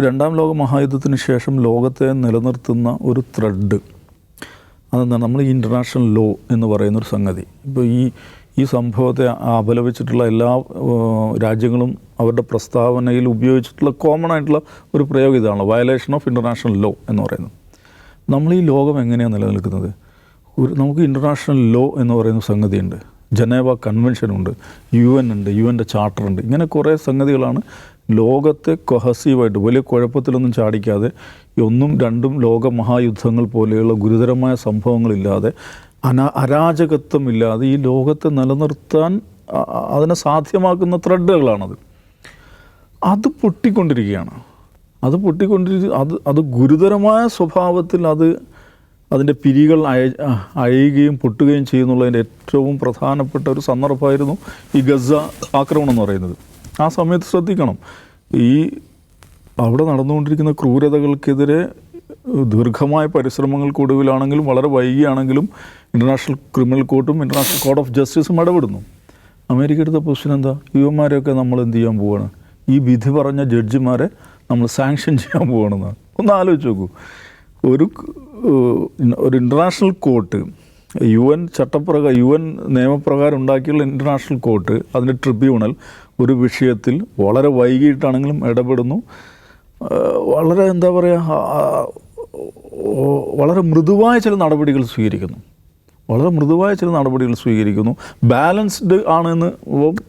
രണ്ടാം ലോക മഹായുദ്ധത്തിന് ശേഷം ലോകത്തെ നിലനിർത്തുന്ന ഒരു ത്രെഡ് അതെന്താണ് നമ്മൾ ഈ ഇൻ്റർനാഷണൽ ലോ എന്ന് പറയുന്നൊരു സംഗതി. ഇപ്പോൾ ഈ സംഭവത്തെ അപലപിച്ചിട്ടുള്ള എല്ലാ രാജ്യങ്ങളും അവരുടെ പ്രസ്താവനയിൽ ഉപയോഗിച്ചിട്ടുള്ള കോമൺ ആയിട്ടുള്ള ഒരു പ്രയോഗം ഇതാണ് വയലേഷൻ ഓഫ് ഇൻ്റർനാഷണൽ ലോ എന്ന് പറയുന്നത്. നമ്മൾ ഈ ലോകം എങ്ങനെയാണ് നിലനിൽക്കുന്നത്? നമുക്ക് ഇൻ്റർനാഷണൽ ലോ എന്ന് പറയുന്ന സംഗതിയുണ്ട്, ജനേവ കൺവെൻഷനുണ്ട്, UN ഉണ്ട്, UN ചാർട്ടറുണ്ട്. ഇങ്ങനെ കുറേ സംഗതികളാണ് ലോകത്തെ കൊഹസീവായിട്ട് വലിയ കുഴപ്പത്തിലൊന്നും ചാടിക്കാതെ ഒന്നും രണ്ടും ലോക മഹായുദ്ധങ്ങൾ പോലെയുള്ള ഗുരുതരമായ സംഭവങ്ങളില്ലാതെ അരാജകത്വമില്ലാതെ ഈ ലോകത്തെ നിലനിർത്താൻ അതിനെ സാധ്യമാക്കുന്ന ത്രെഡുകളാണത്. അത് പൊട്ടിക്കൊണ്ടിരിക്കുകയാണ്. അത് ഗുരുതരമായ സ്വഭാവത്തിൽ അതിൻ്റെ പിരികൾ അയയുകയും പൊട്ടുകയും ചെയ്യുന്നുള്ളതിൻ്റെ ഏറ്റവും പ്രധാനപ്പെട്ട ഒരു സന്ദർഭമായിരുന്നു ഈ ഗസ ആക്രമണം എന്ന് പറയുന്നത്. ആ സമയത്ത് ശ്രദ്ധിക്കണം, അവിടെ നടന്നുകൊണ്ടിരിക്കുന്ന ക്രൂരതകൾക്കെതിരെ ദീർഘമായ പരിശ്രമങ്ങൾക്കൊടുവിലാണെങ്കിലും വളരെ വൈകിയാണെങ്കിലും ഇൻ്റർനാഷണൽ ക്രിമിനൽ കോർട്ടും ഇൻ്റർനാഷണൽ കോർട്ട് ഓഫ് ജസ്റ്റിസും ഇടപെടുന്നു. അമേരിക്ക എടുത്ത പൊസിഷൻ എന്താ? യുവന്മാരെയൊക്കെ നമ്മൾ എന്ത് ചെയ്യാൻ പോവുകയാണ്? ഈ വിധി പറഞ്ഞ ജഡ്ജിമാരെ നമ്മൾ സാങ്ഷൻ ചെയ്യാൻ പോവുകയാണെന്ന് ഒന്ന് ആലോചിച്ച് നോക്കൂ. ഒരു ഇൻ്റർനാഷണൽ കോർട്ട് UN നിയമപ്രകാരം ഉണ്ടാക്കിയുള്ള ഇൻ്റർനാഷണൽ കോർട്ട്, അതിൻ്റെ ട്രിബ്യൂണൽ ഒരു വിഷയത്തിൽ വളരെ വൈകിട്ടാണെങ്കിലും ഇടപെടുന്നു. വളരെ എന്താ പറയുക, വളരെ മൃദുവായ ചില നടപടികൾ സ്വീകരിക്കുന്നു. ബാലൻസ്ഡ് ആണെന്ന്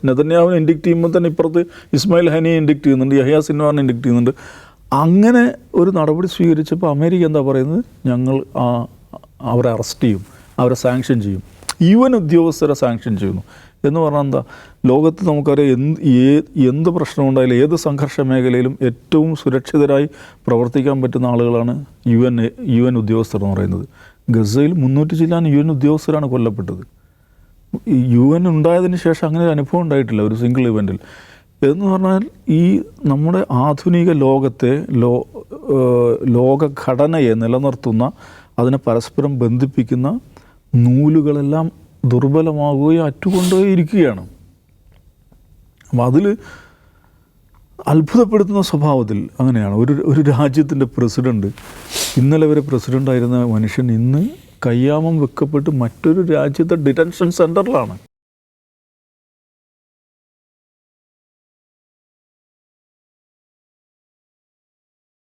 നെതന്യാഹുവിനെ ഇൻഡിക്റ്റ് ചെയ്യുമ്പോൾ തന്നെ ഇപ്പുറത്ത് ഇസ്മായിൽ ഹനിയെ ഇൻഡിക്റ്റ് ചെയ്യുന്നുണ്ട്, യഹ്യ സിൻവാറിനെ ഇൻഡിക്റ്റ് ചെയ്യുന്നുണ്ട്. അങ്ങനെ ഒരു നടപടി സ്വീകരിച്ചപ്പോൾ അമേരിക്ക എന്താ പറയുന്നത്? ഞങ്ങൾ അവരെ അറസ്റ്റ് ചെയ്യും, അവരെ സാങ്ഷൻ ചെയ്യും, UN ഉദ്യോഗസ്ഥരെ സാങ്ഷൻ ചെയ്യുന്നു എന്ന് പറഞ്ഞാൽ എന്താ? ലോകത്ത് നമുക്കറിയാം എന്ത് പ്രശ്നമുണ്ടായാലും ഏത് സംഘർഷ മേഖലയിലും ഏറ്റവും സുരക്ഷിതരായി പ്രവർത്തിക്കാൻ പറ്റുന്ന ആളുകളാണ് UN ഉദ്യോഗസ്ഥർ എന്ന് പറയുന്നത്. ഗസയിൽ 300 ചില്ലാൻ UN ഉദ്യോഗസ്ഥരാണ് കൊല്ലപ്പെട്ടത്. UN ഉണ്ടായതിന് ശേഷം അങ്ങനെ ഒരു അനുഭവം ഉണ്ടായിട്ടില്ല ഒരു സിംഗിൾ ഇവൻറ്റിൽ. എന്ന് പറഞ്ഞാൽ ഈ നമ്മുടെ ആധുനിക ലോകത്തെ ലോകഘടനയെ നിലനിർത്തുന്ന, അതിനെ പരസ്പരം ബന്ധിപ്പിക്കുന്ന നൂലുകളെല്ലാം ദുർബലമാകുകയും അറ്റുകൊണ്ടേയിരിക്കുകയാണ്. അപ്പം അതിൽ അത്ഭുതപ്പെടുത്തുന്ന സ്വഭാവത്തിൽ അങ്ങനെയാണ് ഒരു രാജ്യത്തിൻ്റെ പ്രസിഡൻറ്റ്, ഇന്നലെ വരെ പ്രസിഡൻ്റായിരുന്ന മനുഷ്യൻ ഇന്ന് കയ്യാമം വെക്കപ്പെട്ട് മറ്റൊരു രാജ്യത്തെ ഡിറ്റൻഷൻ സെൻറ്ററിലാണ്.